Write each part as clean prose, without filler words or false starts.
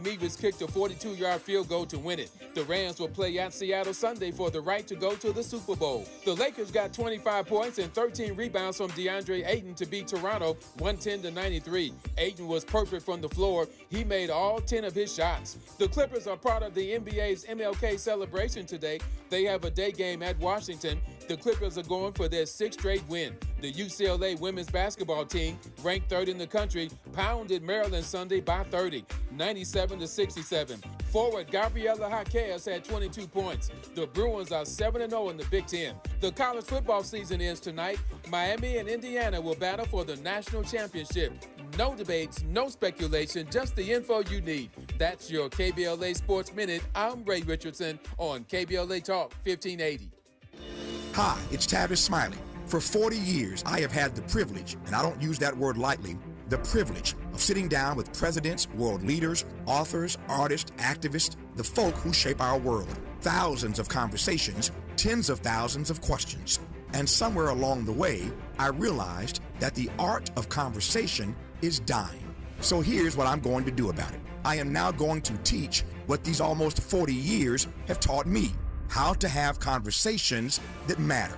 Meavis kicked a 42-yard field goal to win it. The Rams will play at Seattle Sunday for the right to go to the Super Bowl. The Lakers got 25 points and 13 rebounds from DeAndre Ayton to beat Toronto 110-93. Ayton was perfect from the floor. He made all 10 of his shots. The Clippers are part of the NBA's MLK celebration today. They have a day game at Washington. The Clippers are going for their sixth straight win. The UCLA women's basketball team, ranked third in the country, pounded Maryland Sunday by 30, 97-67. Forward Gabriela Jaquez had 22 points. The Bruins are 7-0 in the Big Ten. The college football season ends tonight. Miami and Indiana will battle for the national championship. No debates, no speculation, just the info you need. That's your KBLA Sports Minute. I'm Ray Richardson on KBLA Talk 1580. Hi, it's Tavis Smiley. For 40 years, I have had the privilege, and I don't use that word lightly, the privilege of sitting down with presidents, world leaders, authors, artists, activists, the folk who shape our world. Thousands of conversations, tens of thousands of questions. And somewhere along the way, I realized that the art of conversation is dying. So here's what I'm going to do about it. I am now going to teach what these almost 40 years have taught me: how to have conversations that matter.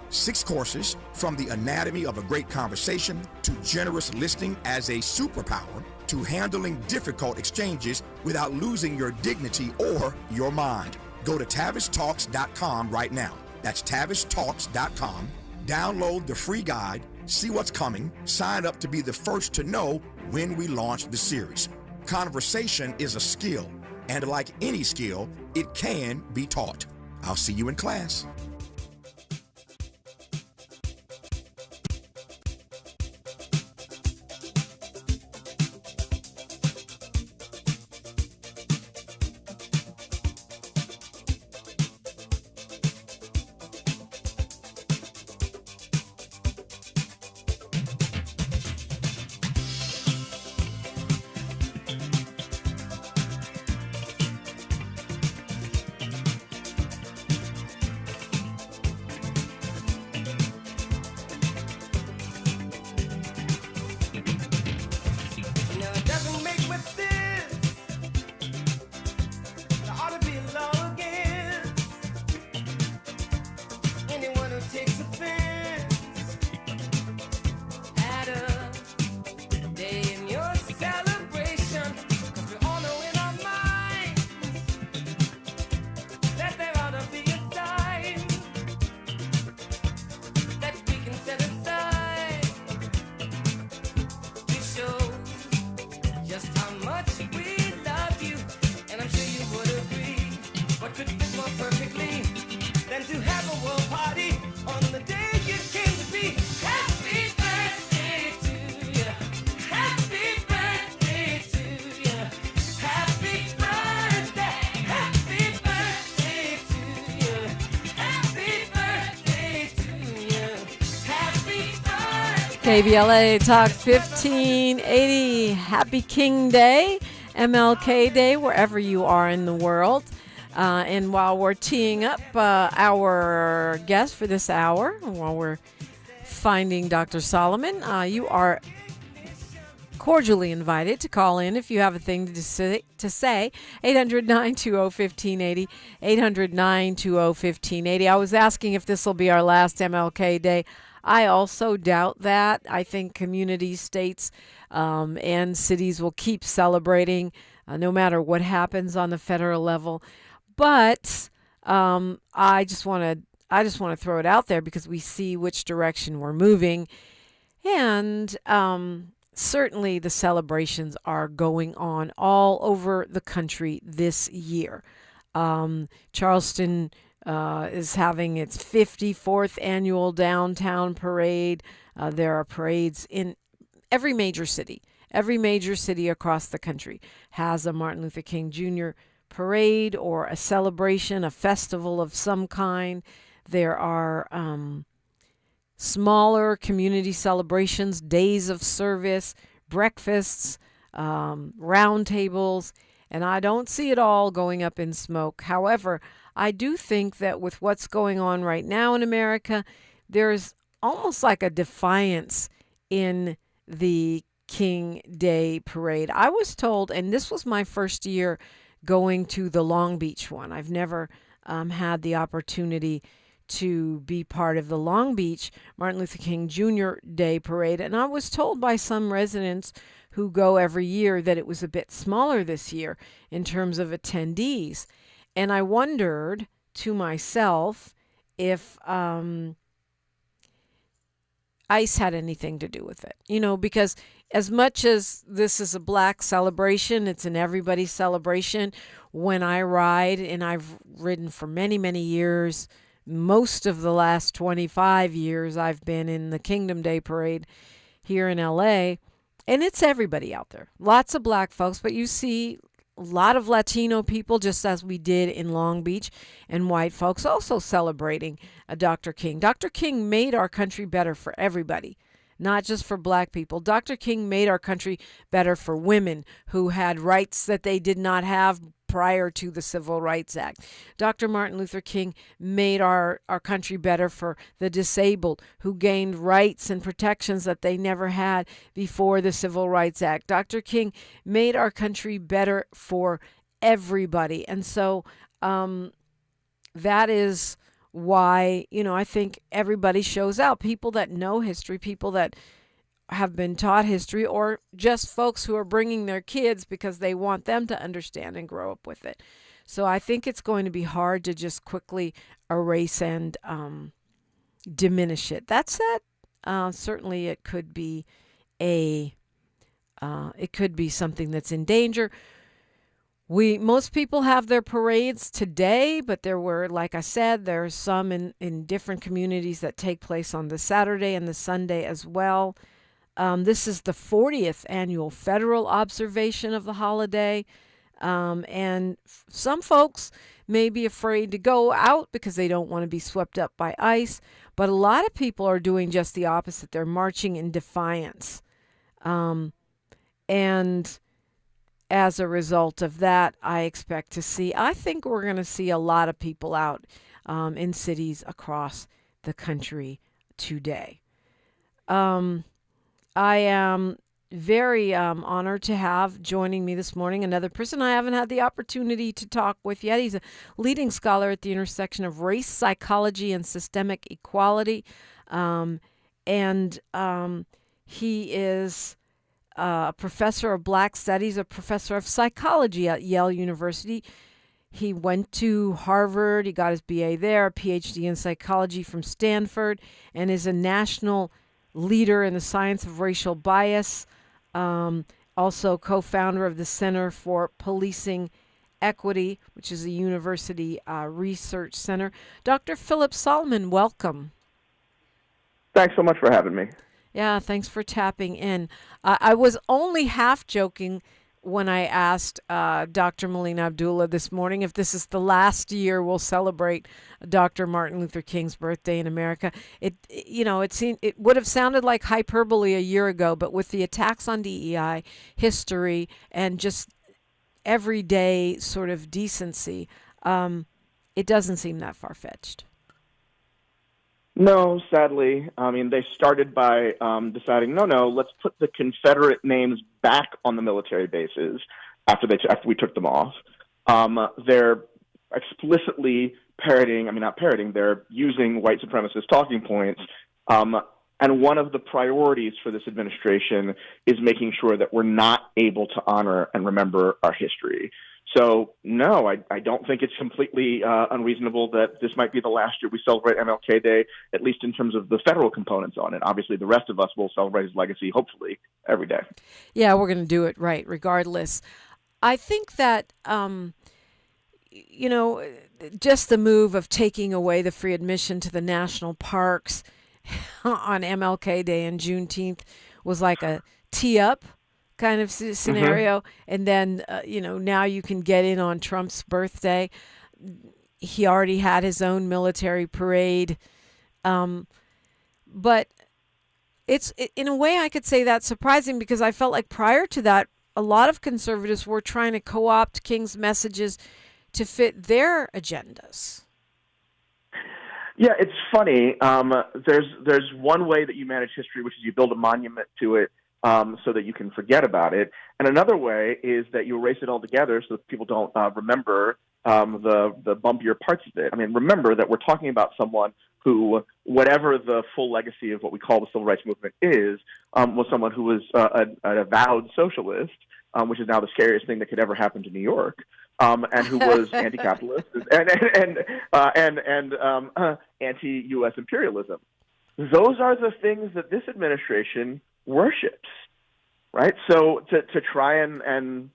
6 courses, from the anatomy of a great conversation to generous listening as a superpower to handling difficult exchanges without losing your dignity or your mind. Go to TavisTalks.com right now. That's TavisTalks.com. Download the free guide, see what's coming, sign up to be the first to know when we launch the series. Conversation is a skill, and like any skill, it can be taught. I'll see you in class. KBLA Talk 1580. Happy King Day, MLK Day, wherever you are in the world. And while we're teeing up our guest for this hour, while we're finding Dr. Solomon, you are cordially invited to call in if you have a thing to say. 800-920-1580, 800-920-1580. I was asking if this will be our last MLK Day. I also doubt that. I think communities, states, and cities will keep celebrating no matter what happens on the federal level. But I just want to throw it out there because we see which direction we're moving, and certainly the celebrations are going on all over the country this year. Charleston is having its 54th annual downtown parade. There are parades in every major city. Every major city across the country has a Martin Luther King Jr. parade or a celebration, a festival of some kind. There are smaller community celebrations, days of service, breakfasts, roundtables, and I don't see it all going up in smoke. However, I do think that with what's going on right now in America, there's almost like a defiance in the King Day Parade. I was told, and this was my first year going to the Long Beach one. I've never had the opportunity to be part of the Long Beach Martin Luther King Jr. Day Parade. And I was told by some residents who go every year that it was a bit smaller this year in terms of attendees. And I wondered to myself if ICE had anything to do with it. Because as much as this is a black celebration, it's an everybody celebration. When I ride, and I've ridden for many, many years, most of the last 25 years I've been in the Kingdom Day Parade here in LA, and it's everybody out there. Lots of black folks, but you see a lot of Latino people, just as we did in Long Beach, and white folks also celebrating Dr. King. Dr. King made our country better for everybody, not just for black people. Dr. King made our country better for women who had rights that they did not have prior to the Civil Rights Act. Dr. Martin Luther King made our country better for the disabled who gained rights and protections that they never had before the Civil Rights Act. Dr. King made our country better for everybody. And so that is why, I think everybody shows out. People that know history, people that have been taught history, or just folks who are bringing their kids because they want them to understand and grow up with it. So I think it's going to be hard to just quickly erase and diminish it. That said, certainly it could be something that's in danger. Most people have their parades today, but there were, like I said, there are some in different communities that take place on the Saturday and the Sunday as well. This is the 40th annual federal observation of the holiday, and some folks may be afraid to go out because they don't want to be swept up by ICE, but a lot of people are doing just the opposite. They're marching in defiance, and as a result of that, I think we're going to see a lot of people out in cities across the country today. I am very honored to have joining me this morning another person I haven't had the opportunity to talk with yet. He's a leading scholar at the intersection of race, psychology, and systemic equality. He is a professor of Black Studies, a professor of psychology at Yale University. He went to Harvard. He got his BA there, a PhD in psychology from Stanford, and is a national leader in the science of racial bias, also co-founder of the Center for Policing Equity, which is a university research center. Dr. Phillip Solomon, welcome. Thanks so much for having me. Yeah, thanks for tapping in. I was only half joking when I asked Dr. Melina Abdullah this morning if this is the last year we'll celebrate Dr. Martin Luther King's birthday in America. It would have sounded like hyperbole a year ago, but with the attacks on DEI, history, and just everyday sort of decency, it doesn't seem that far-fetched. No, sadly. I mean, they started by deciding, no, let's put the Confederate names back on the military bases after we took them off. They're explicitly they're using white supremacist talking points. And one of the priorities for this administration is making sure that we're not able to honor and remember our history. So, no, I don't think it's completely unreasonable that this might be the last year we celebrate MLK Day, at least in terms of the federal components on it. Obviously, the rest of us will celebrate his legacy, hopefully, every day. Yeah, we're going to do it right, regardless. I think that, just the move of taking away the free admission to the national parks on MLK Day and Juneteenth was like a tee-up kind of scenario. Mm-hmm. And then, now you can get in on Trump's birthday. He already had his own military parade. But in a way, I could say that's surprising because I felt like prior to that, a lot of conservatives were trying to co-opt King's messages to fit their agendas. Yeah, it's funny. There's one way that you manage history, which is you build a monument to it so that you can forget about it. And another way is that you erase it altogether so that people don't remember the bumpier parts of it. I mean, remember that we're talking about someone who, whatever the full legacy of what we call the civil rights movement is, was someone who was an avowed socialist, which is now the scariest thing that could ever happen to New York, and who was anti-capitalist and anti-U.S. imperialism. Those are the things that this administration worships, right? So to try and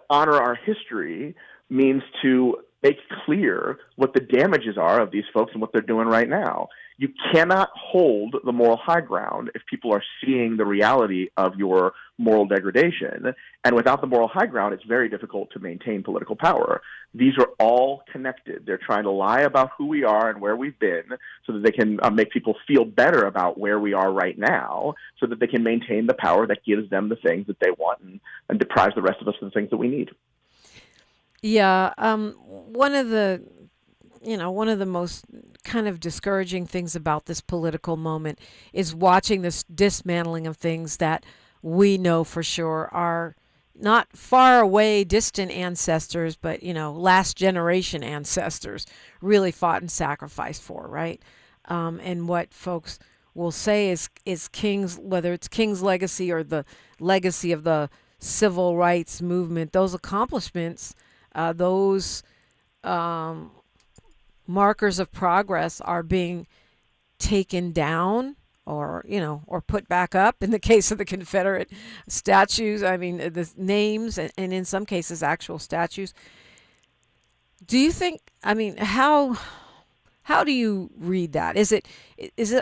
honor our history means to make clear what the damages are of these folks and what they're doing right now. You cannot hold the moral high ground if people are seeing the reality of your moral degradation. And without the moral high ground, it's very difficult to maintain political power. These are all connected. They're trying to lie about who we are and where we've been so that they can make people feel better about where we are right now so that they can maintain the power that gives them the things that they want and deprives the rest of us of the things that we need. Yeah, one of the most kind of discouraging things about this political moment is watching this dismantling of things that we know for sure are not far away, distant ancestors, but, last generation ancestors really fought and sacrificed for, right? And what folks will say is King's, whether it's King's legacy or the legacy of the civil rights movement, those accomplishments, those markers of progress are being taken down or put back up in the case of the Confederate statues. I mean, the names and in some cases actual statues. Do you think, how do you read that? Is it,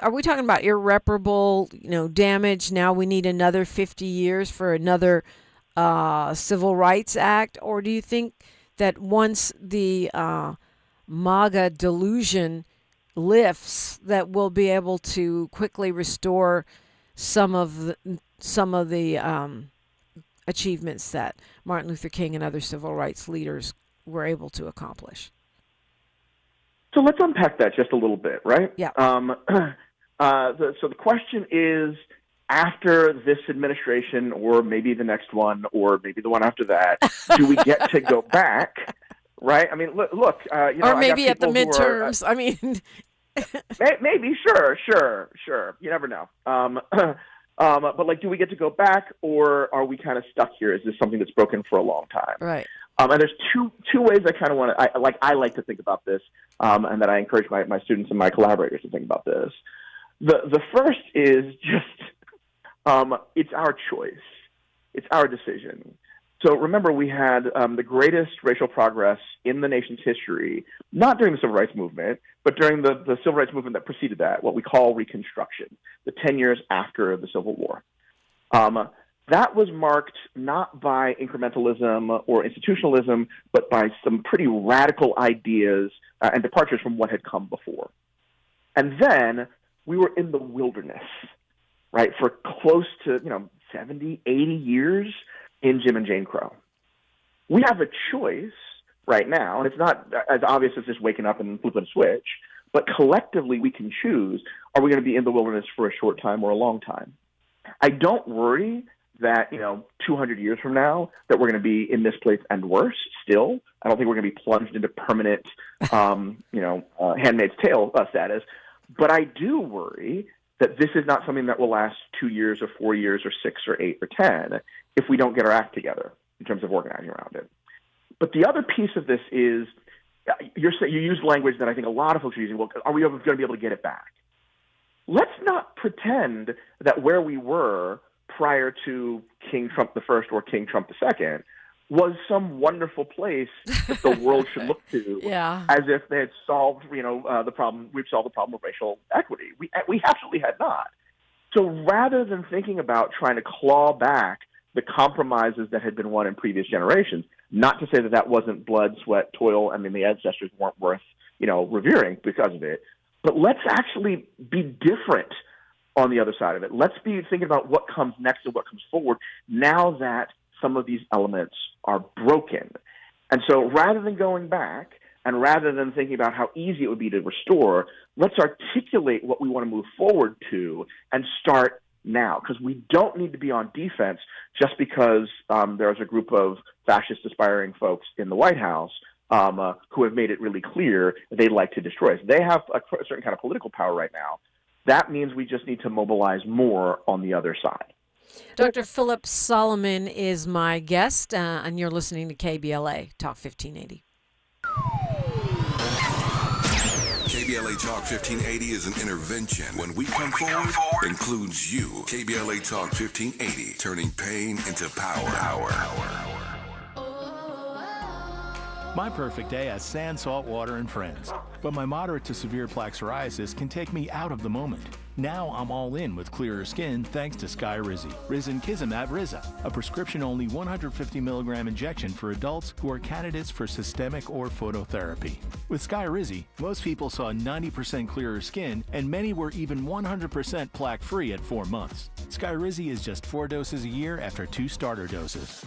are we talking about irreparable, damage? Now we need another 50 years for another Civil Rights Act? Or do you think that once the MAGA delusion lifts, that we'll be able to quickly restore some of the achievements that Martin Luther King and other civil rights leaders were able to accomplish? So let's unpack that just a little bit, right? Yeah. So the question is, after this administration, or maybe the next one, or maybe the one after that, do we get to go back? Right? I mean, look. Or maybe at the midterms. Maybe. Sure. You never know. But do we get to go back, or are we kind of stuck here? Is this something that's broken for a long time? Right. And there's two ways I kind of want to. I like to think about this, and that I encourage my students and my collaborators to think about this. The first is just it's our choice. It's our decision. So remember, we had the greatest racial progress in the nation's history, not during the Civil Rights Movement, but during the Civil Rights Movement that preceded that, what we call Reconstruction, the 10 years after the Civil War. That was marked not by incrementalism or institutionalism, but by some pretty radical ideas and departures from what had come before. And then we were in the wilderness, right, for close to 70, 80 years in Jim and Jane Crow. We have a choice right now, and it's not as obvious as just waking up and flipping a switch, but collectively we can choose, are we going to be in the wilderness for a short time or a long time? I don't worry that, 200 years from now, that we're going to be in this place and worse still. I don't think we're going to be plunged into permanent, Handmaid's Tale status. But I do worry that this is not something that will last 2 years or 4 years or 6 or 8 or 10 if we don't get our act together in terms of organizing around it. But the other piece of this is you use language that I think a lot of folks are using. Well, are we going to be able to get it back? Let's not pretend that where we were prior to King Trump I or King Trump II was some wonderful place that the world should look to, as if they had solved, the problem. We've solved the problem of racial equity. We absolutely had not. So rather than thinking about trying to claw back the compromises that had been won in previous generations, not to say that that wasn't blood, sweat, toil, the ancestors weren't worth, revering because of it, but let's actually be different on the other side of it. Let's be thinking about what comes next and what comes forward now that some of these elements are broken. And so rather than going back and rather than thinking about how easy it would be to restore, let's articulate what we want to move forward to and start now, because we don't need to be on defense just because there's a group of fascist aspiring folks in the White House who have made it really clear they'd like to destroy us. They have a certain kind of political power right now. That means we just need to mobilize more on the other side. Dr. Phillip Solomon is my guest, and you're listening to KBLA Talk 1580. KBLA Talk 1580 is an intervention. When we come forward, includes you. KBLA Talk 1580, turning pain into power. My perfect day has sand, salt water, and friends. But my moderate to severe plaque psoriasis can take me out of the moment. Now I'm all in with clearer skin thanks to Skyrizi. Risankizumab Riza, a prescription-only 150 milligram injection for adults who are candidates for systemic or phototherapy. With Skyrizi, most people saw 90% clearer skin, and many were even 100% plaque-free at 4 months. Skyrizi is just 4 doses a year after 2 starter doses.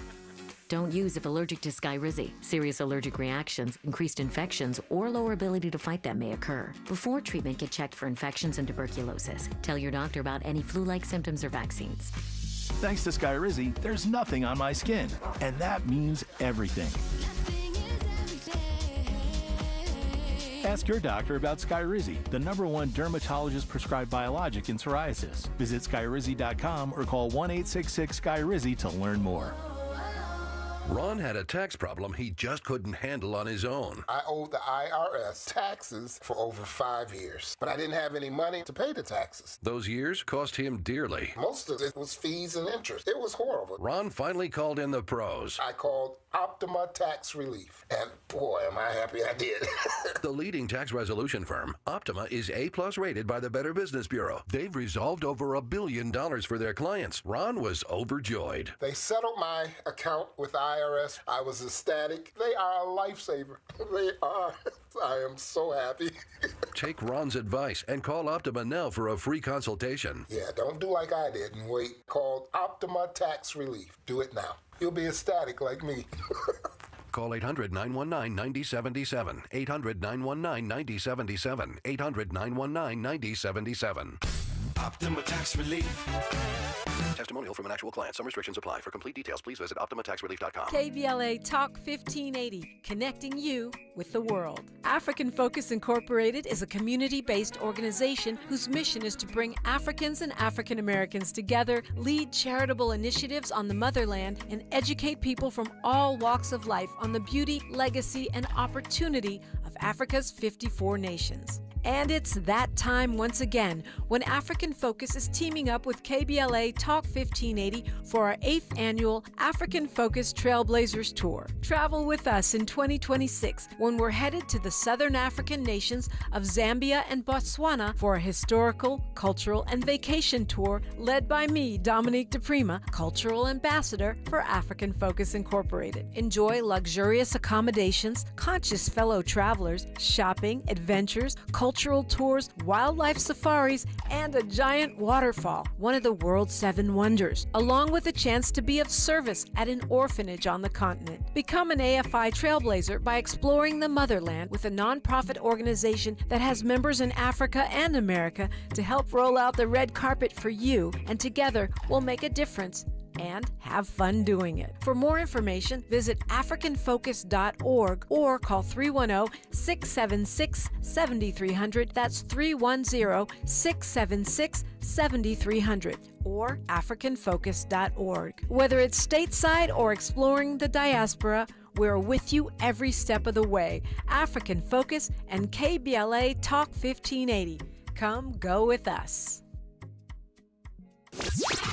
Don't use if allergic to Skyrizi. Serious allergic reactions, increased infections, or lower ability to fight them may occur. Before treatment, get checked for infections and tuberculosis. Tell your doctor about any flu-like symptoms or vaccines. Thanks to Skyrizi, there's nothing on my skin, and that means everything. Ask your doctor about Skyrizi, the #1 dermatologist-prescribed biologic in psoriasis. Visit Skyrizi.com or call 1-866-SKYRIZI to learn more. Ron had a tax problem he just couldn't handle on his own. I owed the IRS taxes for over 5 years, but I didn't have any money to pay the taxes. Those years cost him dearly. Most of it was fees and interest. It was horrible. Ron finally called in the pros. I called Optima Tax Relief, and boy, am I happy I did. The leading tax resolution firm, Optima, is A+ rated by the Better Business Bureau. They've resolved over $1 billion for their clients. Ron was overjoyed. They settled my account with IRS. I was ecstatic. They are a lifesaver. They are. I am so happy. Take Ron's advice and call Optima now for a free consultation. Yeah, don't do like I did and wait. Call Optima Tax Relief. Do it now. You'll be ecstatic like me. Call 800-919-9077. 800-919-9077. 800-919-9077. Optima Tax Relief. Testimonial from an actual client. Some restrictions apply. For complete details, please visit OptimaTaxRelief.com. KBLA Talk 1580, connecting you with the world. African Focus Incorporated is a community-based organization whose mission is to bring Africans and African Americans together, lead charitable initiatives on the motherland, and educate people from all walks of life on the beauty, legacy, and opportunity of Africa's 54 nations. And it's that time once again when African Focus is teaming up with KBLA Talk 1580 for our 8th annual African Focus Trailblazers Tour. Travel with us in 2026 when we're headed to the southern African nations of Zambia and Botswana for a historical, cultural, and vacation tour led by me, Dominique DePrima, Cultural Ambassador for African Focus Incorporated. Enjoy luxurious accommodations, conscious fellow travelers, shopping, adventures, cultural tours, wildlife safaris, and a giant waterfall, one of the world's 7 wonders, along with a chance to be of service at an orphanage on the continent. Become an AFI trailblazer by exploring the motherland with a nonprofit organization that has members in Africa and America to help roll out the red carpet for you, and together we'll make a difference and have fun doing it. For more information, visit africanfocus.org or call 310-676-7300. That's 310-676-7300 or africanfocus.org. Whether it's stateside or exploring the diaspora, we're with you every step of the way. African Focus and KBLA Talk 1580. Come go with us.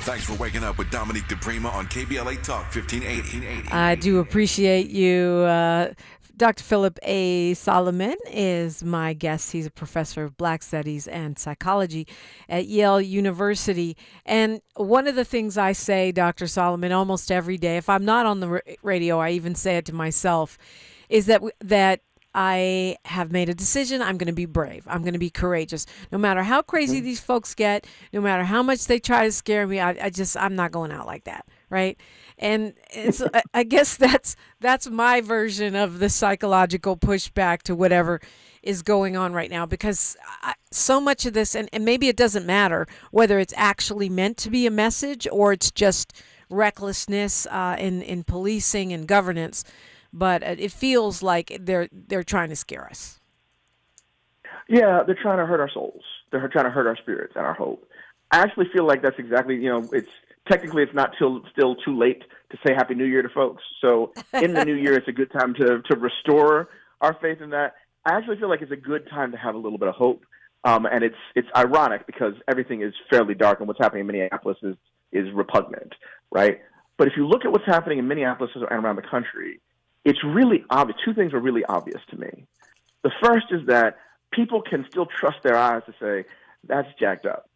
Thanks for waking up with Dominique DePrima on KBLA Talk 1580. I do appreciate you. Dr. Phillip A. Solomon is my guest. He's a professor of Black Studies and Psychology at Yale University. And one of the things I say, Dr. Solomon, almost every day, if I'm not on the radio, I even say it to myself, is that I have made a decision. I'm going to be brave. I'm going to be courageous. No matter how crazy these folks get, no matter how much they try to scare me, I'm not going out like that. right? And it's I guess that's my version of the psychological pushback to whatever is going on right now, because so much of this, and maybe it doesn't matter whether it's actually meant to be a message or it's just recklessness in policing and governance, but it feels like they're trying to scare us. Yeah, they're trying to hurt our souls. They're trying to hurt our spirits and our hope. I actually feel like that's exactly, it's technically it's not still too late to say Happy New Year to folks. So in the new year, it's a good time to restore our faith in that. I actually feel like it's a good time to have a little bit of hope. And it's ironic because everything is fairly dark and what's happening in Minneapolis is repugnant, right? But if you look at what's happening in Minneapolis and around the country, it's really obvious. Two things are really obvious to me. The first is that people can still trust their eyes to say, that's jacked up.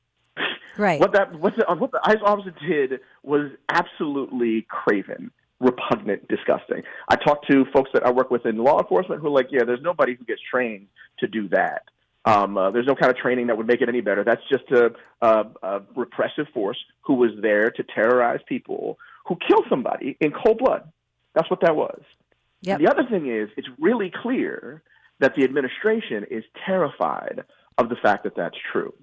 Right. What the ICE officer did was absolutely craven, repugnant, disgusting. I talked to folks that I work with in law enforcement who are like, yeah, there's nobody who gets trained to do that. There's no kind of training that would make it any better. That's just a repressive force who was there to terrorize people who killed somebody in cold blood. That's what that was. Yep. The other thing is, it's really clear that the administration is terrified of the fact that that's true.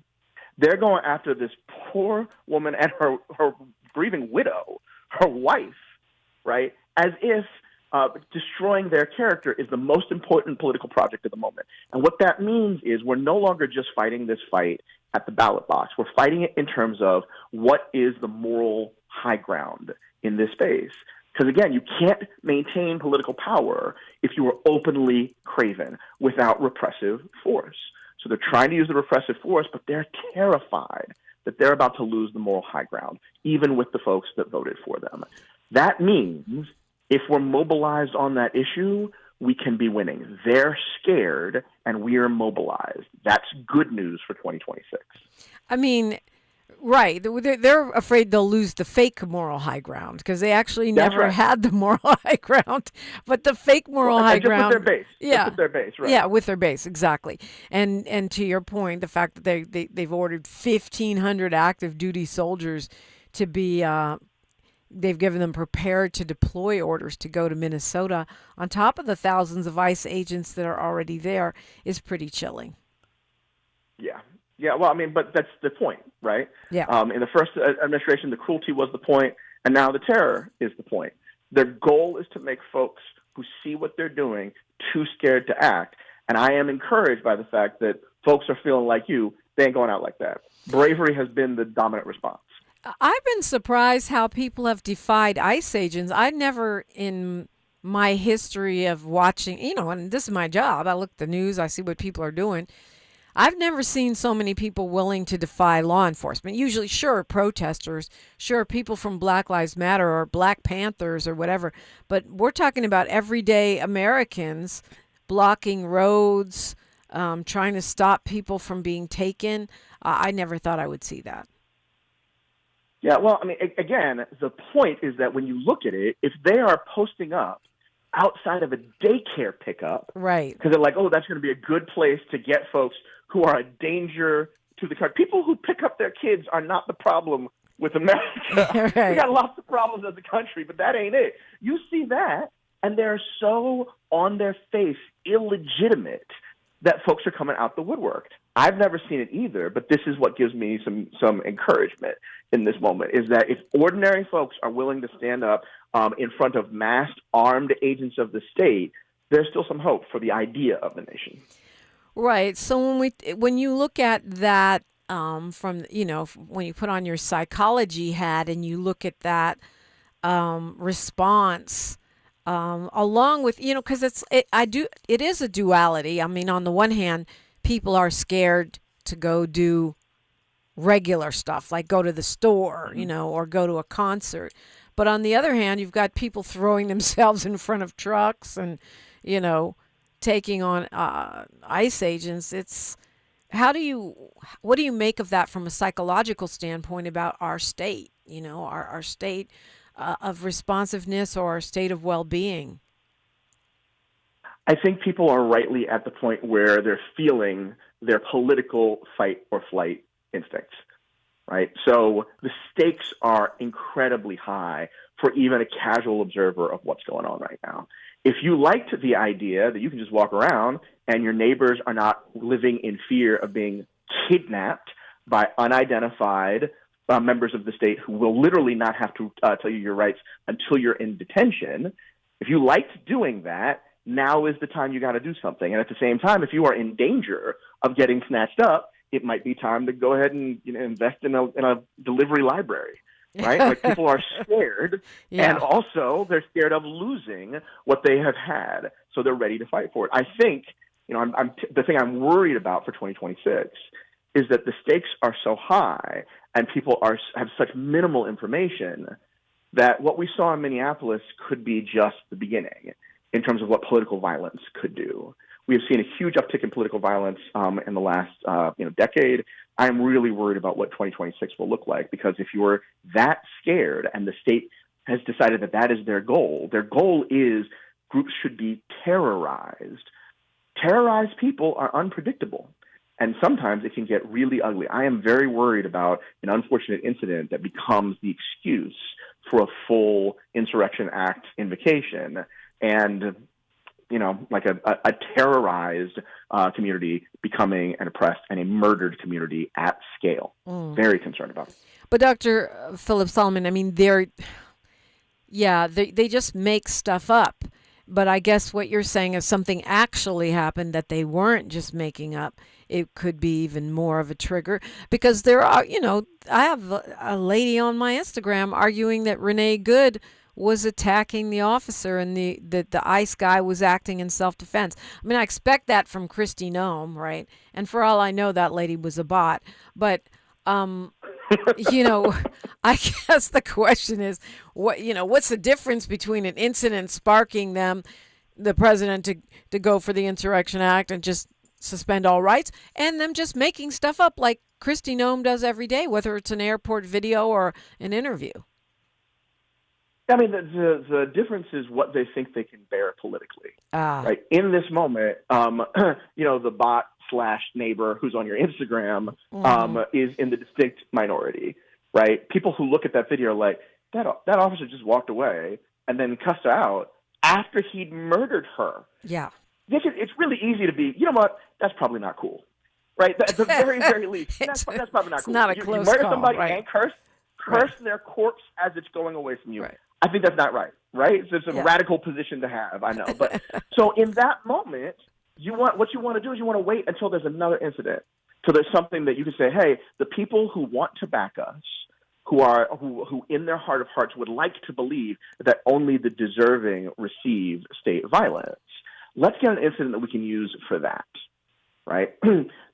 They're going after this poor woman and her grieving widow, her wife, right, as if destroying their character is the most important political project at the moment. And what that means is we're no longer just fighting this fight at the ballot box. We're fighting it in terms of what is the moral high ground in this space. Because, again, you can't maintain political power if you are openly craven without repressive force. So they're trying to use the repressive force, but they're terrified that they're about to lose the moral high ground, even with the folks that voted for them. That means if we're mobilized on that issue, we can be winning. They're scared, and we are mobilized. That's good news for 2026. I mean, right. They're afraid they'll lose the fake moral high ground because they actually never had the moral high ground. But the fake moral high ground. With their base. Yeah. Just with their base, right. Yeah, with their base, exactly. And to your point, the fact that they've ordered 1,500 active duty soldiers to be, they've given them prepared to deploy orders to go to Minnesota on top of the thousands of ICE agents that are already there is pretty chilling. Yeah. Yeah, well, I mean, but that's the point, right? Yeah. In the first administration, the cruelty was the point, and now the terror is the point. Their goal is to make folks who see what they're doing too scared to act, and I am encouraged by the fact that folks are feeling like they ain't going out like that. Bravery has been the dominant response. I've been surprised how people have defied ICE agents. I never, in my history of watching, and this is my job, I look at the news, I see what people are doing. I've never seen so many people willing to defy law enforcement. Usually, sure, protesters, sure, people from Black Lives Matter or Black Panthers or whatever. But we're talking about everyday Americans blocking roads, trying to stop people from being taken. I never thought I would see that. Yeah, well, I mean, again, the point is that when you look at it, if they are posting up outside of a daycare pickup, right? Because they're like, oh, that's going to be a good place to get folks who are a danger to the country. People who pick up their kids are not the problem with America. Right. We got lots of problems as a country, but that ain't it. You see that, and they're so on their face illegitimate that folks are coming out the woodwork. I've never seen it either, but this is what gives me some encouragement in this moment, is that if ordinary folks are willing to stand up in front of masked, armed agents of the state, there's still some hope for the idea of the nation. Right. So when you look at that from, when you put on your psychology hat and you look at that response, along with, because it is a duality. I mean, on the one hand, people are scared to go do regular stuff, like go to the store, or go to a concert. But on the other hand, you've got people throwing themselves in front of trucks and, taking on ICE agents. What do you make of that from a psychological standpoint about our state, our state of responsiveness or our state of well-being? I think people are rightly at the point where they're feeling their political fight or flight instincts, right? So the stakes are incredibly high for even a casual observer of what's going on right now. If you liked the idea that you can just walk around and your neighbors are not living in fear of being kidnapped by unidentified members of the state who will literally not have to tell you your rights until you're in detention, if you liked doing that, now is the time you got to do something. And at the same time, if you are in danger of getting snatched up, it might be time to go ahead and invest in a delivery library. Right? Like, people are scared, and also they're scared of losing what they have had, so they're ready to fight for it. I think, the thing I'm worried about for 2026 is that the stakes are so high and people have such minimal information that what we saw in Minneapolis could be just the beginning in terms of what political violence could do. We have seen a huge uptick in political violence in the last decade. I'm really worried about what 2026 will look like, because if you're that scared and the state has decided that that is their goal is groups should be terrorized. Terrorized people are unpredictable, and sometimes it can get really ugly. I am very worried about an unfortunate incident that becomes the excuse for a full Insurrection Act invocation, and like a terrorized community becoming an oppressed and a murdered community at scale. Very concerned about it. But Dr. Phillip Solomon, I mean, they just make stuff up. But I guess what you're saying is something actually happened that they weren't just making up. It could be even more of a trigger, because there are, I have a lady on my Instagram arguing that Renee Good was attacking the officer and the ICE guy was acting in self-defense. I mean, I expect that from Kristi Noem, right? And for all I know, that lady was a bot. But, I guess the question is, what's the difference between an incident sparking the president to go for the Insurrection Act and just suspend all rights, and them just making stuff up like Kristi Noem does every day, whether it's an airport video or an interview? I mean, the difference is what they think they can bear politically. Right? In this moment, the bot / neighbor who's on your Instagram is in the distinct minority, right? People who look at that video are like, that officer just walked away and then cussed her out after he'd murdered her. Yeah. It's really easy to be, you know what, that's probably not cool, right? At the very, very least, that's probably not cool. Not a close you murder call, somebody right. and curse their corpse as it's going away from you. Right. I think that's not right? It's a radical position to have, I know. But so in that moment, what you want to do is you want to wait until there's another incident, so there's something that you can say, hey, the people who want to back us, who in their heart of hearts would like to believe that only the deserving receive state violence, let's get an incident that we can use for that, right?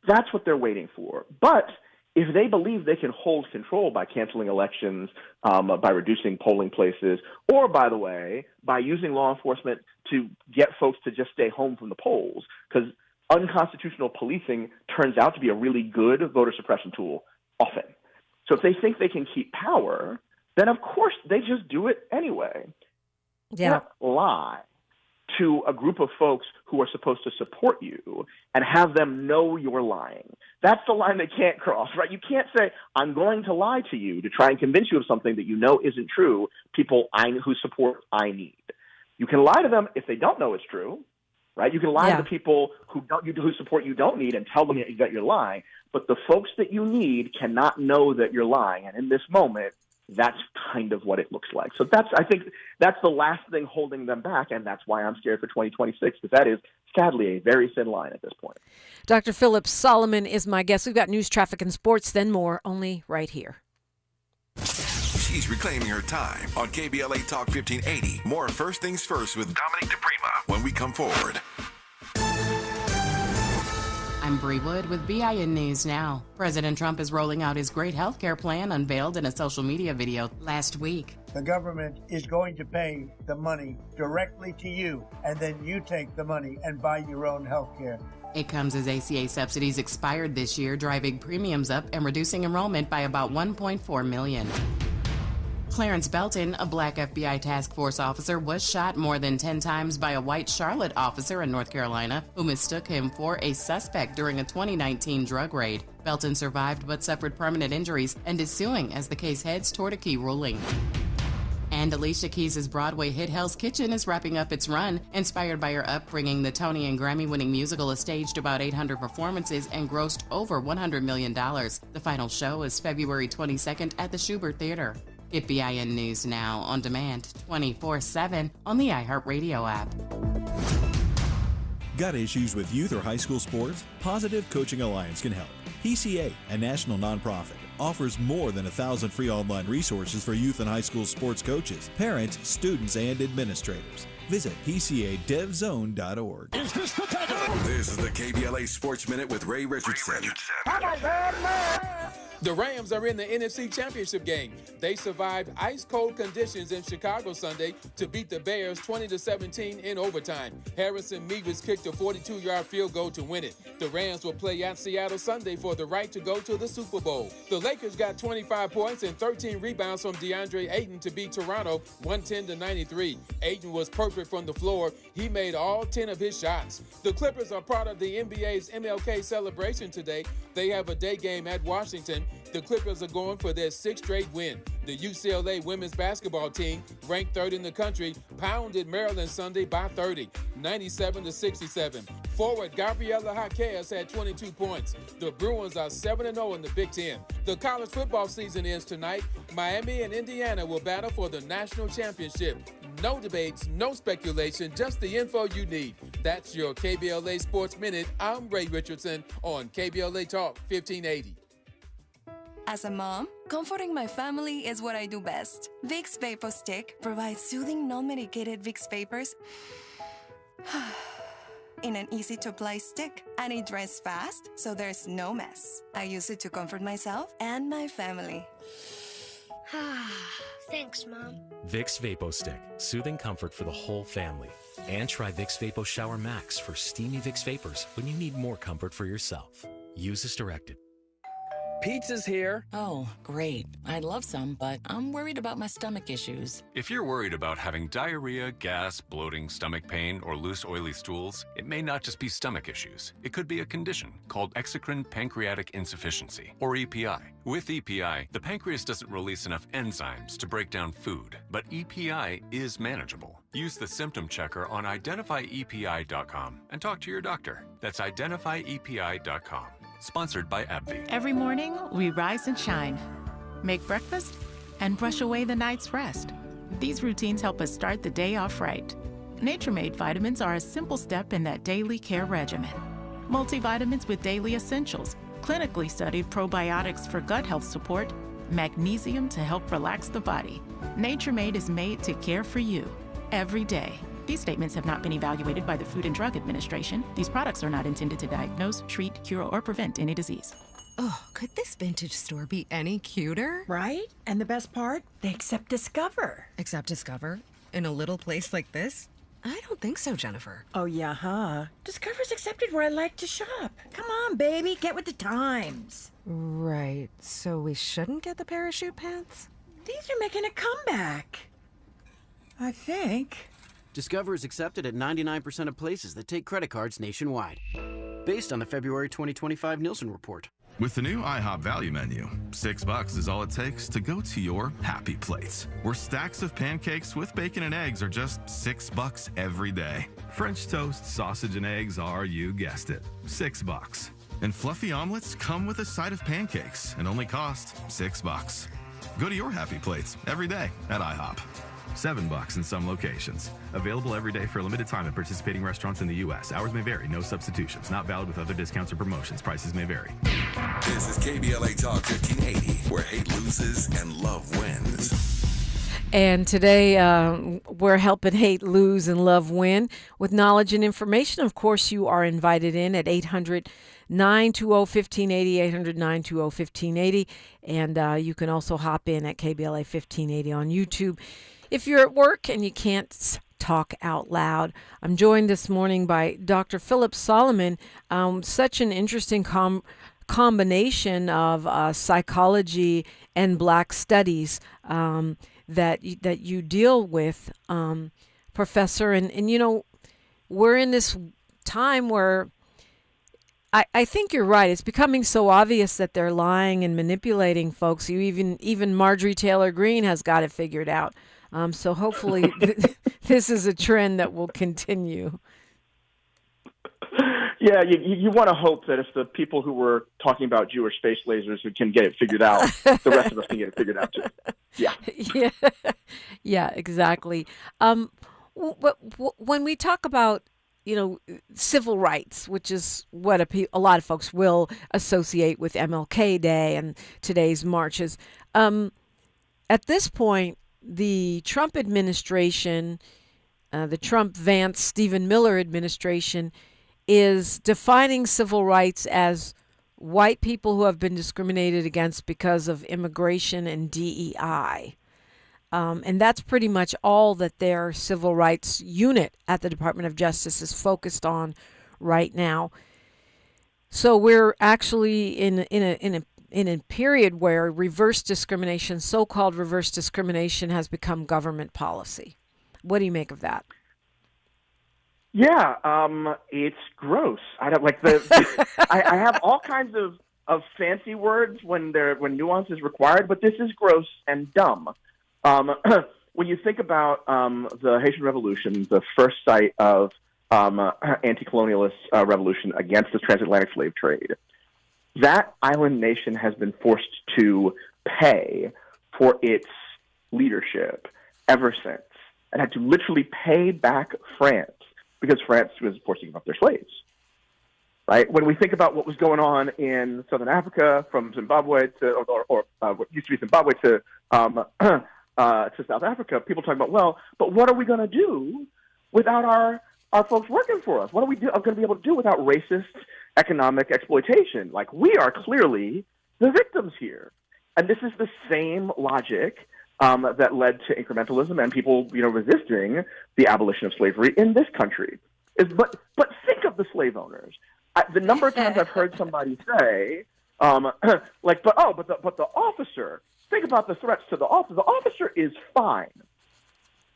That's what they're waiting for. But if they believe they can hold control by canceling elections, by reducing polling places, or, by the way, by using law enforcement to get folks to just stay home from the polls, because unconstitutional policing turns out to be a really good voter suppression tool often. So if they think they can keep power, then of course they just do it anyway. Yeah. Not lie to a group of folks who are supposed to support you and have them know you're lying. That's the line they can't cross, right? You can't say, I'm going to lie to you to try and convince you of something that you know isn't true, people whose support I need. You can lie to them if they don't know it's true, right? You can lie to the people who support you don't need and tell them that you're lying. But the folks that you need cannot know that you're lying. And in this moment, that's kind of what it looks like. So I think that's the last thing holding them back, and that's why I'm scared for 2026, because that is, sadly, a very thin line at this point. Dr. Phillip Solomon is my guest. We've got news, traffic, and sports, then more, only right here. She's reclaiming her time on KBLA Talk 1580. More First Things First with Dominic DePrima when we come forward. I'm Bree Wood with BIN News Now. President Trump is rolling out his great health care plan unveiled in a social media video last week. The government is going to pay the money directly to you, and then you take the money and buy your own health care. It comes as ACA subsidies expired this year, driving premiums up and reducing enrollment by about 1.4 million. Clarence Belton, a black FBI task force officer, was shot more than 10 times by a white Charlotte officer in North Carolina who mistook him for a suspect during a 2019 drug raid. Belton survived but suffered permanent injuries and is suing as the case heads toward a key ruling. And Alicia Keys' Broadway hit Hell's Kitchen is wrapping up its run. Inspired by her upbringing, the Tony and Grammy-winning musical has staged about 800 performances and grossed over $100 million. The final show is February 22nd at the Schubert Theater. Get BIN News Now on demand 24/7 on the iHeartRadio app. Got issues with youth or high school sports? Positive Coaching Alliance can help. p.c.a., a national nonprofit, offers more than 1,000 free online resources for youth and high school sports coaches, parents, students, and administrators. Visit pcadevzone.org. Is this the tether? This is the KBLA Sports Minute with Ray Richardson. The Rams are in the NFC Championship game. They survived ice-cold conditions in Chicago Sunday to beat the Bears 20-17 in overtime. Harrison Mevis kicked a 42-yard field goal to win it. The Rams will play at Seattle Sunday for the right to go to the Super Bowl. The Lakers got 25 points and 13 rebounds from DeAndre Ayton to beat Toronto 110-93. Ayton was perfect from the floor. He made all 10 of his shots. The Clippers are part of the NBA's MLK celebration today. They have a day game at Washington. The Clippers are going for their 6th straight win. The UCLA women's basketball team, ranked 3rd in the country, pounded Maryland Sunday by 30, 97-67. Forward Gabriela Jaquez had 22 points. The Bruins are 7-0 in the Big Ten. The college football season ends tonight. Miami and Indiana will battle for the national championship. No debates, no speculation, just the info you need. That's your KBLA Sports Minute. I'm Ray Richardson on KBLA Talk 1580. As a mom, comforting my family is what I do best. Vicks Vapor Stick provides soothing, non-medicated Vicks vapors in an easy-to-apply stick, and it dries fast, so there's no mess. I use it to comfort myself and my family. Thanks, Mom. Vicks Vapo Stick, soothing comfort for the whole family. And try Vicks Vapo Shower Max for steamy Vicks Vapors when you need more comfort for yourself. Use as directed. Pizza's here. Oh, great. I'd love some, but I'm worried about my stomach issues. If you're worried about having diarrhea, gas, bloating, stomach pain, or loose, oily stools, it may not just be stomach issues. It could be a condition called exocrine pancreatic insufficiency, or EPI. With EPI, the pancreas doesn't release enough enzymes to break down food, but EPI is manageable. Use the symptom checker on identifyepi.com and talk to your doctor. That's identifyepi.com. Sponsored by AbbVie. Every morning, we rise and shine, make breakfast, and brush away the night's rest. These routines help us start the day off right. Nature-Made vitamins are a simple step in that daily care regimen. Multivitamins with daily essentials, clinically studied probiotics for gut health support, magnesium to help relax the body. Nature-Made is made to care for you every day. These statements have not been evaluated by the Food and Drug Administration. These products are not intended to diagnose, treat, cure, or prevent any disease. Oh, could this vintage store be any cuter? Right? And the best part? They accept Discover. Accept Discover? In a little place like this? I don't think so, Jennifer. Oh, yeah, huh? Discover's accepted where I like to shop. Come on, baby, get with the times. Right. So we shouldn't get the parachute pants? These are making a comeback. I think. Discover is accepted at 99% of places that take credit cards nationwide, based on the February 2025 Nielsen report. With the new IHOP value menu, $6 is all it takes to go to your happy place, where stacks of pancakes with bacon and eggs are just $6 every day. French toast, sausage, and eggs are, you guessed it, $6. And fluffy omelets come with a side of pancakes and only cost $6. Go to your happy plates every day at IHOP. $7 in some locations. Available every day for a limited time at participating restaurants in the U.S. Hours may vary. No substitutions. Not valid with other discounts or promotions. Prices may vary. This is KBLA Talk 1580, where hate loses and love wins. And today, we're helping hate lose and love win with knowledge and information. Of course, you are invited in at 800-920-1580, 800-920-1580. And you can also hop in at KBLA 1580 on YouTube. If you're at work and you can't talk out loud, I'm joined this morning by Dr. Phillip Solomon. Such an interesting combination of psychology and Black studies that you deal with, Professor. And you know, we're in this time where I think you're right. It's becoming so obvious that they're lying and manipulating folks. Even Marjorie Taylor Greene has got it figured out. So hopefully this is a trend that will continue. Yeah, you want to hope that if the people who were talking about Jewish space lasers who can get it figured out, the rest of us can get it figured out too. Yeah. Yeah, exactly. When we talk about, civil rights, which is what a lot of folks will associate with MLK Day and today's marches, at this point, the Trump administration, the Trump-Vance-Stephen Miller administration, is defining civil rights as white people who have been discriminated against because of immigration and DEI. And that's pretty much all that their civil rights unit at the Department of Justice is focused on right now. So we're actually in a period where reverse discrimination, so-called reverse discrimination, has become government policy. What do you make of that? Yeah, it's gross. I don't like I have all kinds of fancy words when nuance is required, but this is gross and dumb. When you think about the Haitian Revolution, the first site of anti-colonialist revolution against the transatlantic slave trade, that island nation has been forced to pay for its leadership ever since, and had to literally pay back France because France was forced to give up their slaves. Right? When we think about what was going on in Southern Africa, from Zimbabwe to, or what used to be Zimbabwe to South Africa, people talk about, but what are we going to do without our folks working for us? What are we going to be able to do without racist economic exploitation? Like, we are clearly the victims here. And this is the same logic that led to incrementalism and people, resisting the abolition of slavery in this country. But think of the slave owners. The number of times I've heard somebody say, but the officer. Think about the threats to the officer. The officer is fine.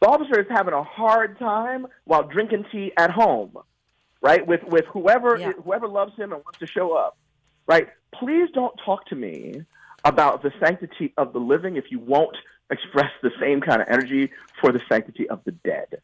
The officer is having a hard time while drinking tea at home, right? With whoever loves him and wants to show up, right? Please don't talk to me about the sanctity of the living if you won't express the same kind of energy for the sanctity of the dead.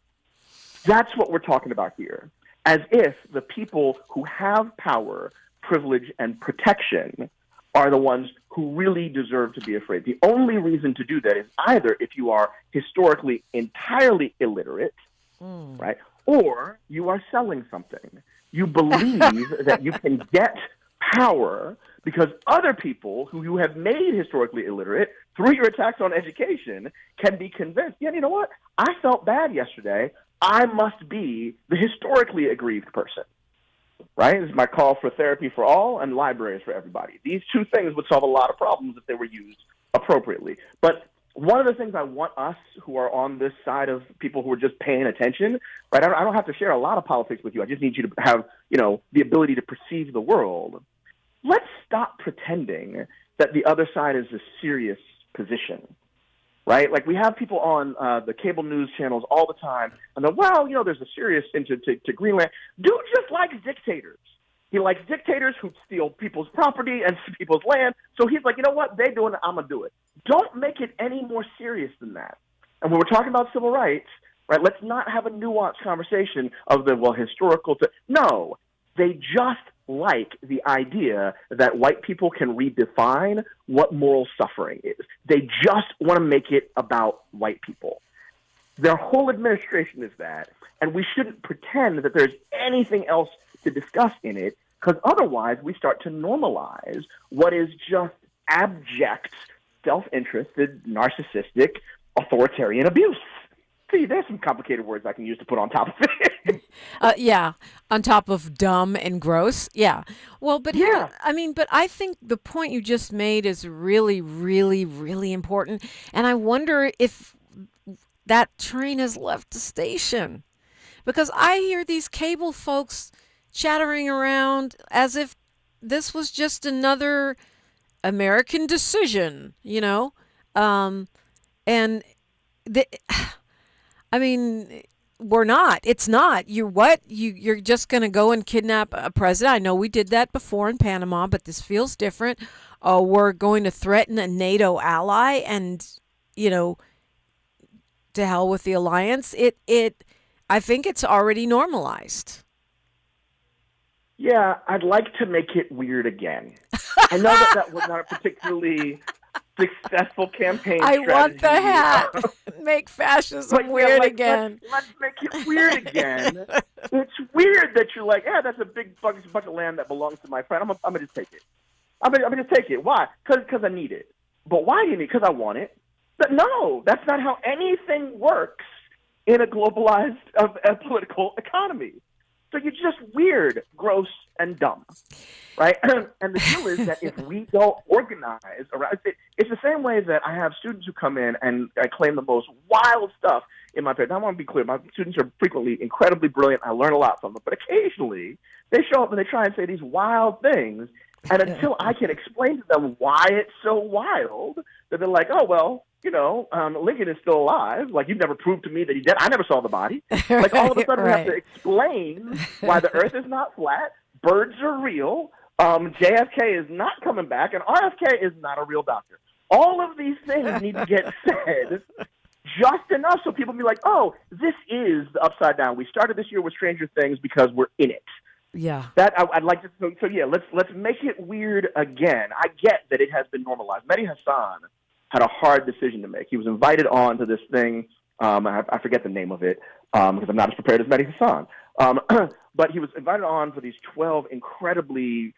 That's what we're talking about here. As if the people who have power, privilege, and protection are the ones who really deserve to be afraid. The only reason to do that is either if you are historically entirely illiterate, right, or you are selling something. You believe that you can get power because other people who you have made historically illiterate through your attacks on education can be convinced, you know what? I felt bad yesterday. I must be the historically aggrieved person. Right? This is my call for therapy for all and libraries for everybody. These two things would solve a lot of problems if they were used appropriately. But one of the things I want us who are on this side of people who are just paying attention, right? I don't have to share a lot of politics with you. I just need you to have, the ability to perceive the world. Let's stop pretending that the other side is a serious position. Right? Like, we have people on the cable news channels all the time, and they're, there's a serious into to Greenland. Dude just likes dictators. He likes dictators who steal people's property and people's land. So he's like, you know what? They're doing it. I'm going to do it. Don't make it any more serious than that. And when we're talking about civil rights, right, let's not have a nuanced conversation of historical. No, they just like the idea that white people can redefine what moral suffering is. They just want to make it about white people. Their whole administration is that, and we shouldn't pretend that there's anything else to discuss in it, because otherwise we start to normalize what is just abject, self-interested, narcissistic, authoritarian abuse. See, there's some complicated words I can use to put on top of it. Yeah, on top of dumb and gross. Yeah. Well, but but I think the point you just made is really, really, really important. And I wonder if that train has left the station. Because I hear these cable folks chattering around as if this was just another American decision, and we're not. It's not. You're just going to go and kidnap a president. I know we did that before in Panama, but this feels different. We're going to threaten a NATO ally and, to hell with the alliance. I think it's already normalized. Yeah, I'd like to make it weird again. I know that was not a particularly successful campaign I strategy. want the hat. Make fascism weird again. Let's make it weird again. It's weird that you're like, yeah, that's a big bunch of land that belongs to my friend. I'm gonna just take it. I'm gonna just take it. Why? Because I need it. But why do you need it? Because I want it. But no, that's not how anything works in a globalized political economy. So you're just weird, gross, and dumb, right? And the deal is that if we don't organize around, it's the same way that I have students who come in and I claim the most wild stuff in my paper. I want to be clear, my students are frequently incredibly brilliant. I learn a lot from them, but occasionally they show up and they try and say these wild things, and until I can explain to them why it's so wild, that they're like, oh, well, Lincoln is still alive. Like, you've never proved to me that he's dead. I never saw the body. Like, all of a sudden we have to explain why the earth is not flat, birds are real, JFK is not coming back, and RFK is not a real doctor. All of these things need to get said just enough so people be like, oh, this is the Upside Down. We started this year with Stranger Things because we're in it. Yeah. That I'd like to. So yeah, let's make it weird again. I get that it has been normalized. Mehdi Hasan had a hard decision to make. He was invited on to this thing. I forget the name of it because I'm not as prepared as Mehdi Hasan. But he was invited on for these 12 incredibly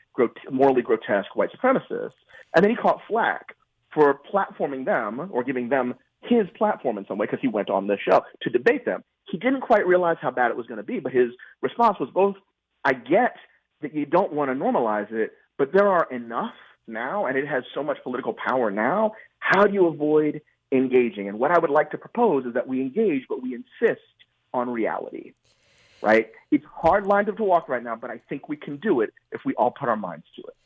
morally grotesque white supremacists, and then he caught flack for platforming them or giving them his platform in some way because he went on the show to debate them. He didn't quite realize how bad it was going to be, but his response was both, I get that you don't want to normalize it, but there are enough now, and it has so much political power now. How do you avoid engaging? And what I would like to propose is that we engage, but we insist on reality, right? It's hard line to walk right now, but I think we can do it if we all put our minds to it.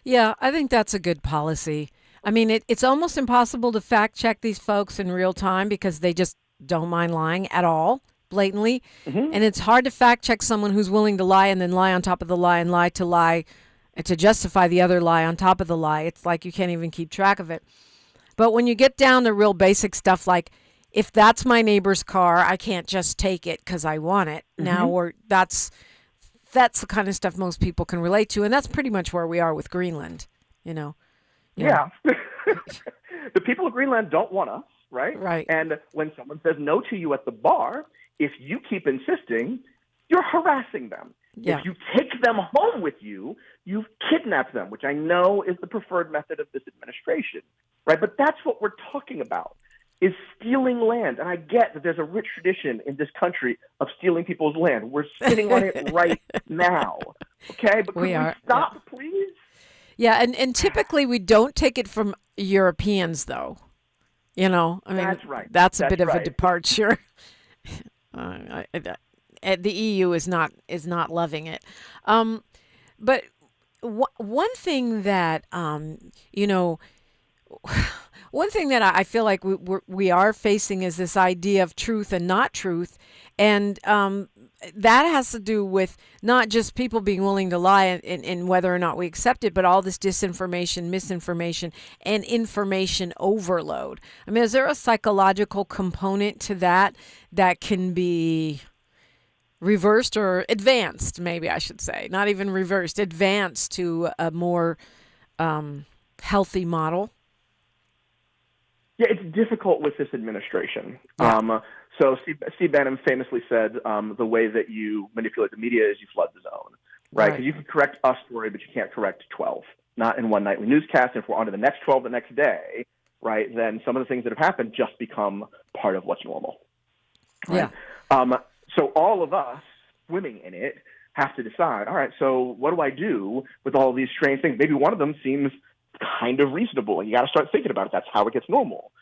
Yeah, I think that's a good policy. I mean, it's almost impossible to fact check these folks in real time because they just don't mind lying at all, blatantly. Mm-hmm. And it's hard to fact check someone who's willing to lie and then lie on top of the lie and lie to justify the other lie on top of the lie. It's like you can't even keep track of it. But when you get down to real basic stuff like, if that's my neighbor's car, I can't just take it because I want it. Mm-hmm. Now, that's the kind of stuff most people can relate to, and that's pretty much where we are with Greenland, Yeah. The people of Greenland don't want us, right? Right. And when someone says no to you at the bar, if you keep insisting, you're harassing them. Yeah. If you take them home with you, you've kidnapped them, which I know is the preferred method of this administration, right? But that's what we're talking about, is stealing land. And I get that there's a rich tradition in this country of stealing people's land. We're sitting on it right now, okay? But we stop, please? Yeah, and typically we don't take it from Europeans, though. I mean, that's right. That's a bit of a departure. The EU is not loving it. But one thing that one thing that I feel like we are facing is this idea of truth and not truth, and that has to do with not just people being willing to lie and whether or not we accept it, but all this disinformation, misinformation, and information overload. I mean, is there a psychological component to that can be reversed or advanced, maybe I should say, not even reversed, advanced to a more healthy model? Yeah, it's difficult with this administration. Yeah. So Steve Bannon famously said, the way that you manipulate the media is you flood the zone, right? Because you can correct a story, but you can't correct 12, not in one nightly newscast. And if we're on to the next 12 the next day, right, then some of the things that have happened just become part of what's normal. Right? Yeah. So all of us swimming in it have to decide, all right, so what do I do with all of these strange things? Maybe one of them seems kind of reasonable, and you got to start thinking about it. That's how it gets normal.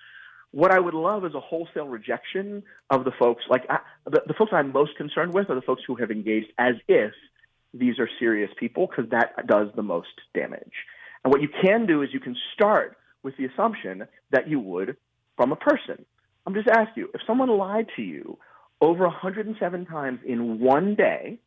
What I would love is a wholesale rejection of the folks, the folks I'm most concerned with are the folks who have engaged as if these are serious people, because that does the most damage. And what you can do is you can start with the assumption that you would from a person. I'm just asking you, if someone lied to you over 107 times in one day,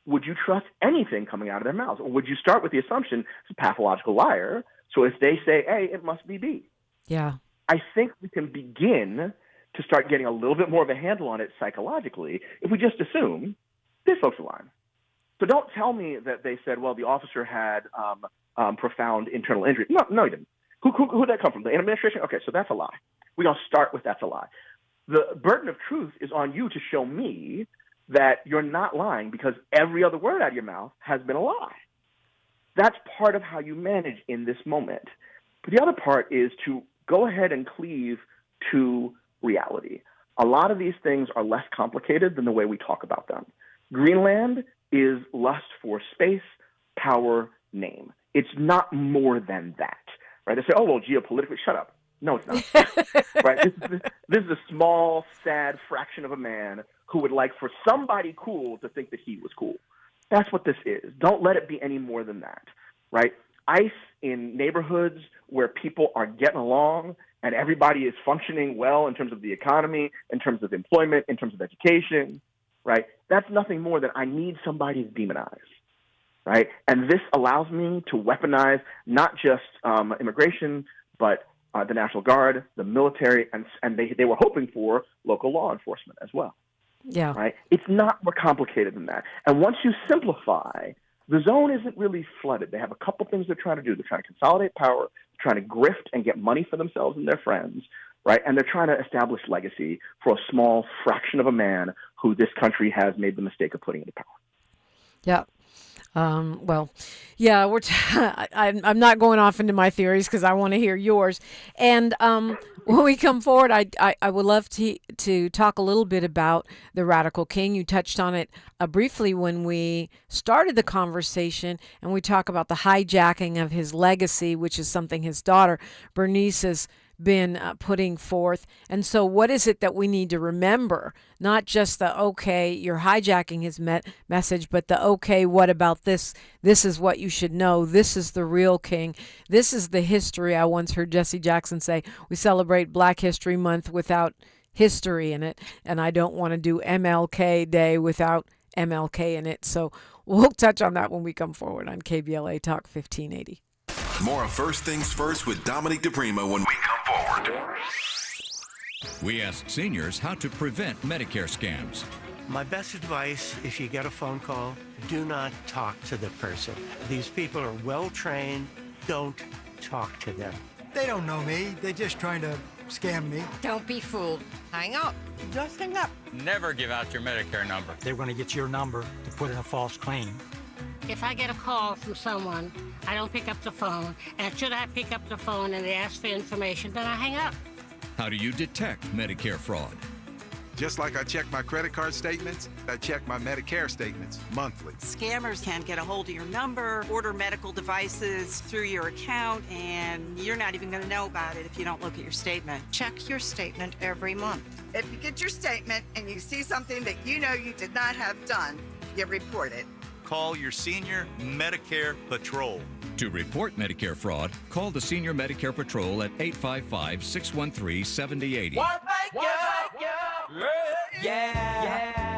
would you trust anything coming out of their mouths? Or would you start with the assumption it's a pathological liar, so if they say A, it must be B? Yeah. I think we can begin to start getting a little bit more of a handle on it psychologically if we just assume these folks are lying. So don't tell me that they said, well, the officer had profound internal injury. No, he didn't. Who did that come from? The administration? Okay, so that's a lie. We're going to start with that's a lie. The burden of truth is on you to show me that you're not lying because every other word out of your mouth has been a lie. That's part of how you manage in this moment. But the other part is to go ahead and cleave to reality. A lot of these things are less complicated than the way we talk about them. Greenland is lust for space, power, name. It's not more than that. Right? They say, oh, well, geopolitically, shut up. No, it's not. Right? This is a small, sad fraction of a man who would like for somebody cool to think that he was cool. That's what this is. Don't let it be any more than that. Right? ICE in neighborhoods where people are getting along and everybody is functioning well in terms of the economy, in terms of employment, in terms of education, right? That's nothing more than I need somebody to demonize. Right? And this allows me to weaponize not just immigration, but the National Guard, the military, and they were hoping for local law enforcement as well. Yeah. Right? It's not more complicated than that. And once you simplify, the zone isn't really flooded. They have a couple things they're trying to do. They're trying to consolidate power, trying to grift and get money for themselves and their friends, right? And they're trying to establish legacy for a small fraction of a man who this country has made the mistake of putting into power. Yeah. Well, yeah, I'm not going off into my theories because I want to hear yours. And when we come forward, I would love to talk a little bit about the Radical King. You touched on it briefly when we started the conversation, and we talk about the hijacking of his legacy, which is something his daughter, Bernice, has been putting forth. And so what is it that we need to remember? Not just the, okay, you're hijacking his message, but the, okay, what about this? This is what you should know. This is the real king. This is the history. I once heard Jesse Jackson say, we celebrate Black History Month without history in it. And I don't want to do MLK Day without MLK in it. So we'll touch on that when we come forward on KBLA Talk 1580. More of First Things First with Dominique DePrima when we come forward. We asked seniors how to prevent Medicare scams. My best advice, if you get a phone call, do not talk to the person. These people are well trained. Don't talk to them. They don't know me. They're just trying to scam me. Don't be fooled. Hang up. Just hang up. Never give out your Medicare number. They're going to get your number to put in a false claim. If I get a call from someone, I don't pick up the phone, and should I pick up the phone and they ask for information, then I hang up. How do you detect Medicare fraud? Just like I check my credit card statements, I check my Medicare statements monthly. Scammers can get a hold of your number, order medical devices through your account, and you're not even going to know about it if you don't look at your statement. Check your statement every month. If you get your statement and you see something that you know you did not have done, you report it. Call your Senior Medicare Patrol. To report Medicare fraud, call the Senior Medicare Patrol at 855-613-7080.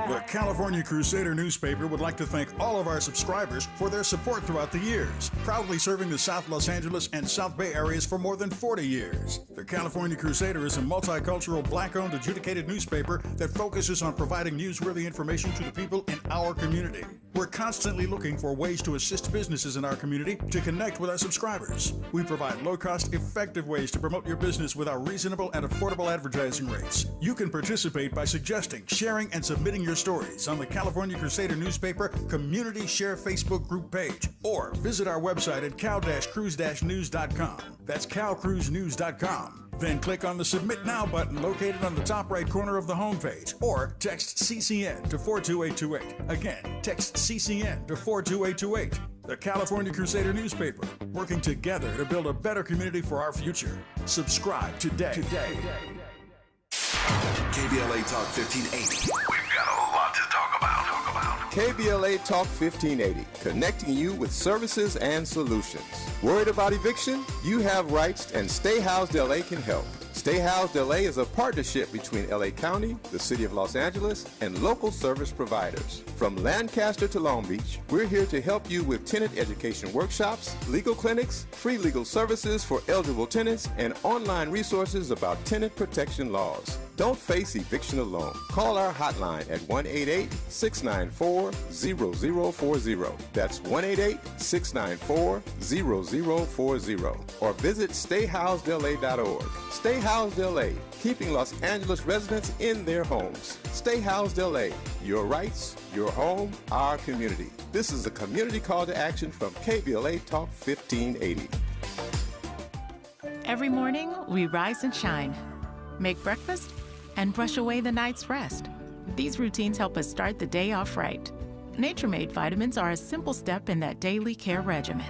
The California Crusader newspaper would like to thank all of our subscribers for their support throughout the years, proudly serving the South Los Angeles and South Bay areas for more than 40 years. The California Crusader is a multicultural, Black-owned, adjudicated newspaper that focuses on providing newsworthy information to the people in our community. We're constantly looking for ways to assist businesses in our community to connect with our subscribers. We provide low-cost, effective ways to promote your business with our reasonable and affordable advertising rates. You can participate by suggesting, sharing, and submitting your stories on the California Crusader newspaper Community Share Facebook group page, or visit our website at cal-cruise-news.com. That's calcruisenews.com. Then click on the Submit Now button located on the top right corner of the homepage, or text CCN to 42828. Again, text CCN to 42828. The California Crusader newspaper, working together to build a better community for our future. Subscribe today. KBLA Talk 1580. We've got a lot to talk about. KBLA Talk 1580, connecting you with services and solutions. Worried about eviction? You have rights, and Stay Housed LA can help. Stay Housed LA is a partnership between LA County, the City of Los Angeles, and local service providers. From Lancaster to Long Beach, we're here to help you with tenant education workshops, legal clinics, free legal services for eligible tenants, and online resources about tenant protection laws. Don't face eviction alone. Call our hotline at 1-888-694-0040. That's 1-888-694-0040. Or visit stayhousedla.org. Stay Housed LA, keeping Los Angeles residents in their homes. Stay Housed LA, your rights, your home, our community. This is a community call to action from KBLA Talk 1580. Every morning, we rise and shine, make breakfast, and brush away the night's rest. These routines help us start the day off right. Nature-made vitamins are a simple step in that daily care regimen.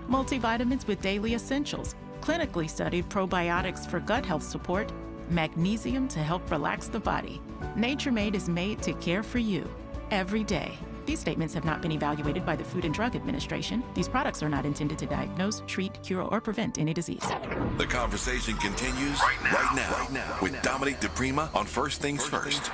Multivitamins with daily essentials, clinically studied probiotics for gut health support, magnesium to help relax the body. Nature-made is made to care for you every day. These statements have not been evaluated by the Food and Drug Administration. These products are not intended to diagnose, treat, cure, or prevent any disease. The conversation continues right now with Dominic DePrima on First Things First.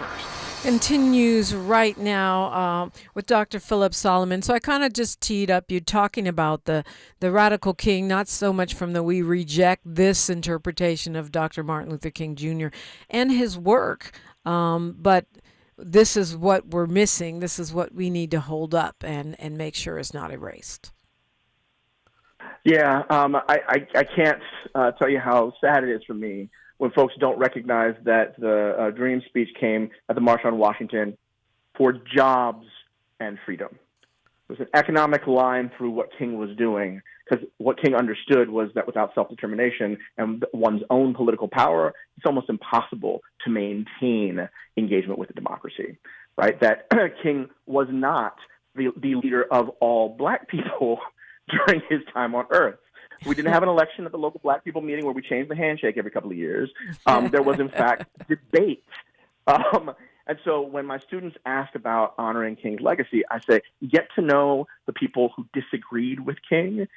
Continues right now with Dr. Phillip Solomon. So I kind of just teed up you talking about the radical king, not so much from the we reject this interpretation of Dr. Martin Luther King Jr. and his work, but this is what we're missing. This is what we need to hold up and make sure is not erased. Yeah, I can't tell you how sad it is for me when folks don't recognize that the Dream speech came at the March on Washington for jobs and freedom. It was an economic line through what King was doing, because what King understood was that without self-determination and one's own political power, it's almost impossible to maintain engagement with the democracy, right? That King was not the leader of all black people during his time on Earth. We didn't have an election at the local black people meeting where we changed the handshake every couple of years. There was, in fact, debate. And so when my students ask about honoring King's legacy, I say, get to know the people who disagreed with King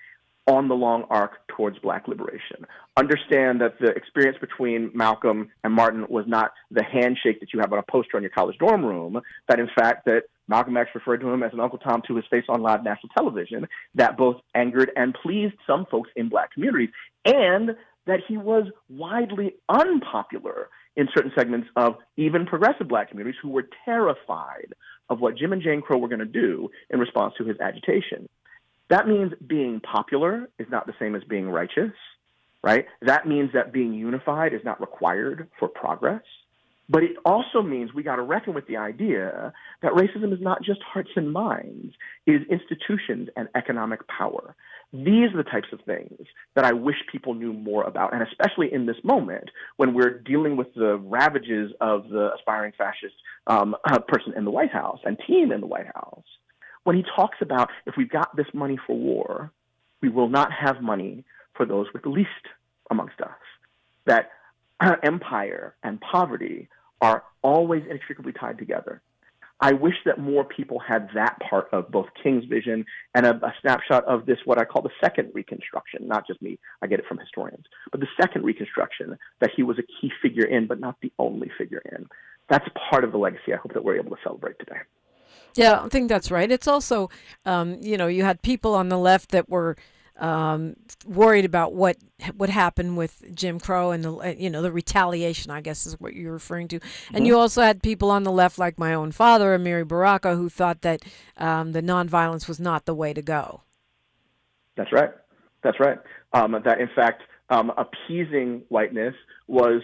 on the long arc towards black liberation. Understand that the experience between Malcolm and Martin was not the handshake that you have on a poster on your college dorm room, that in fact that Malcolm X referred to him as an Uncle Tom to his face on live national television, that both angered and pleased some folks in black communities, and that he was widely unpopular in certain segments of even progressive black communities who were terrified of what Jim and Jane Crow were going to do in response to his agitation. That means being popular is not the same as being righteous, right? That means that being unified is not required for progress. But it also means we got to reckon with the idea that racism is not just hearts and minds, it is institutions and economic power. These are the types of things that I wish people knew more about, and especially in this moment when we're dealing with the ravages of the aspiring fascist person in the White House and team in the White House. When he talks about if we've got this money for war, we will not have money for those with the least amongst us. That empire and poverty are always inextricably tied together. I wish that more people had that part of both King's vision and a snapshot of this, what I call the second Reconstruction, not just me, I get it from historians, but the second Reconstruction, that he was a key figure in, but not the only figure in. That's part of the legacy I hope that we're able to celebrate today. Yeah, I think that's right. It's also, you had people on the left that were worried about what happened with Jim Crow and the retaliation, I guess is what you're referring to. And you also had people on the left like my own father, Amiri Baraka, who thought that the nonviolence was not the way to go. That's right. That's right. That in fact, appeasing whiteness was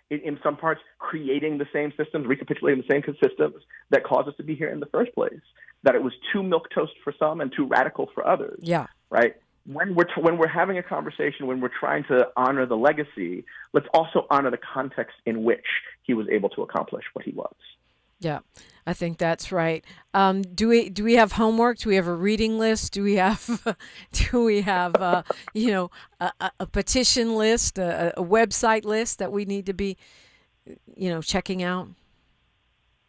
in some parts creating the same systems, recapitulating the same systems that caused us to be here in the first place. That it was too milquetoast for some and too radical for others. Yeah. Right. When we're having a conversation, when we're trying to honor the legacy, let's also honor the context in which he was able to accomplish what he was. Yeah, I think that's right. Do we have homework? Do we have a reading list? Do we have a petition list, a website list that we need to be, checking out?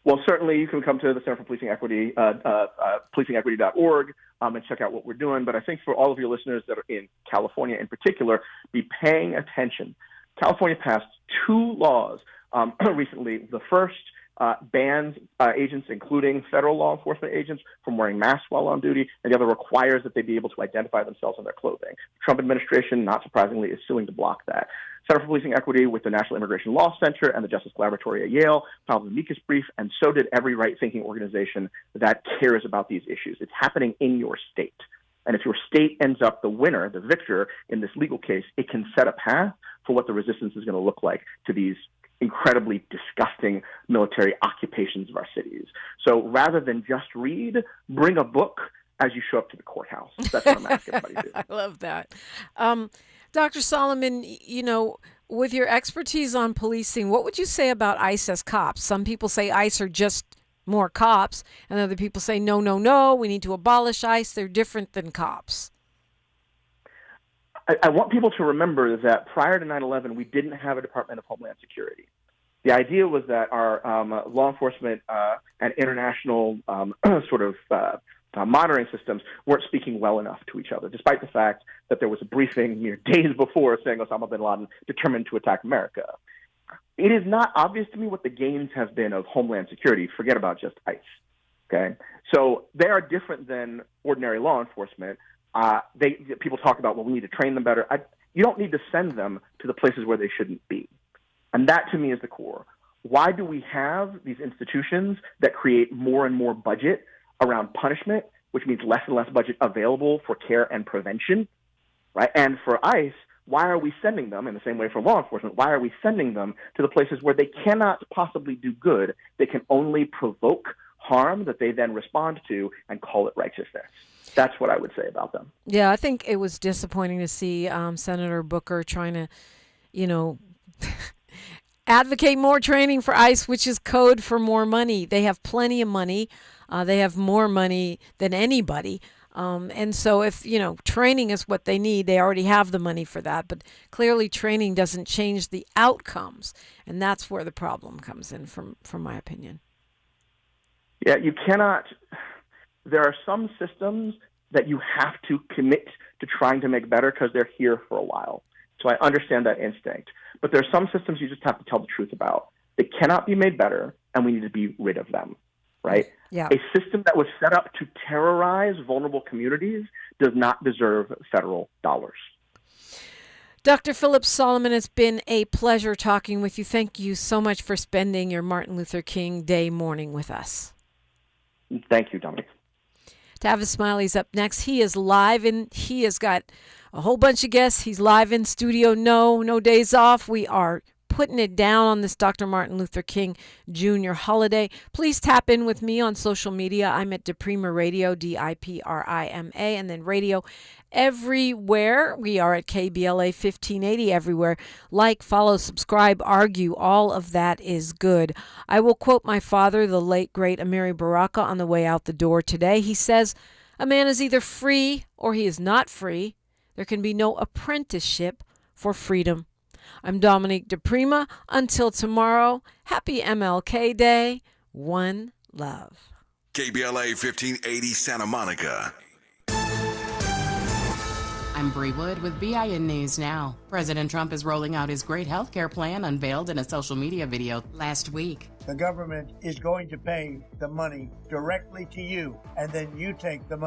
Well, certainly you can come to the Center for Policing Equity, policingequity.org, and check out what we're doing. But I think for all of your listeners that are in California in particular, be paying attention. California passed two laws recently. The first bans agents, including federal law enforcement agents, from wearing masks while on duty, and the other requires that they be able to identify themselves in their clothing. The Trump administration, not surprisingly, is suing to block that. Center for Policing Equity with the National Immigration Law Center and the Justice Collaboratory at Yale filed an amicus brief, and so did every right-thinking organization that cares about these issues. It's happening in your state. And if your state ends up the winner, the victor in this legal case, it can set a path for what the resistance is going to look like to these incredibly disgusting military occupations of our cities. So rather than just read, bring a book as you show up to the courthouse. That's what I'm asking everybody to do. I love that. Dr. Solomon, you know, with your expertise on policing, what would you say about ICE as cops? Some people say ICE are just more cops, and other people say, no, we need to abolish ICE. They're different than cops. I want people to remember that prior to 9/11, we didn't have a Department of Homeland Security. The idea was that our law enforcement and international monitoring systems weren't speaking well enough to each other, despite the fact that there was a briefing days before saying Osama bin Laden determined to attack America. It is not obvious to me what the gains have been of Homeland Security. Forget about just ICE. Okay, so they are different than ordinary law enforcement. People talk about, well, we need to train them better. You don't need to send them to the places where they shouldn't be. And that, to me, is the core. Why do we have these institutions that create more and more budget around punishment, which means less and less budget available for care and prevention, right? And for ICE, why are we sending them, in the same way for law enforcement, why are we sending them to the places where they cannot possibly do good? They can only provoke harm that they then respond to and call it righteousness. That's what I would say about them. Yeah, I think it was disappointing to see Senator Booker trying to, advocate more training for ICE, which is code for more money. They have plenty of money. They have more money than anybody. And so if, training is what they need, they already have the money for that. But clearly training doesn't change the outcomes. And that's where the problem comes in, from my opinion. Yeah, you cannot. There are some systems that you have to commit to trying to make better because they're here for a while. So I understand that instinct. But there are some systems you just have to tell the truth about. They cannot be made better, and we need to be rid of them, right? Yeah. A system that was set up to terrorize vulnerable communities does not deserve federal dollars. Dr. Phillip Solomon, it's been a pleasure talking with you. Thank you so much for spending your Martin Luther King Day morning with us. Thank you, Dominic. Tavis Smiley's up next. He is live, and he has got a whole bunch of guests. He's live in studio. No days off. We are putting it down on this Dr. Martin Luther King Jr. holiday. Please tap in with me on social media. I'm at Diprima Radio, DIPRIMA, and then radio everywhere. We are at KBLA 1580 everywhere. Like, follow, subscribe, argue. All of that is good. I will quote my father, the late, great Amiri Baraka, on the way out the door today. He says, "A man is either free or he is not free. There can be no apprenticeship for freedom." I'm Dominique Diprima. Until tomorrow, happy MLK Day. One love. KBLA 1580 Santa Monica. I'm Bree Wood with BIN News Now. President Trump is rolling out his great health care plan unveiled in a social media video last week. The government is going to pay the money directly to you, and then you take the money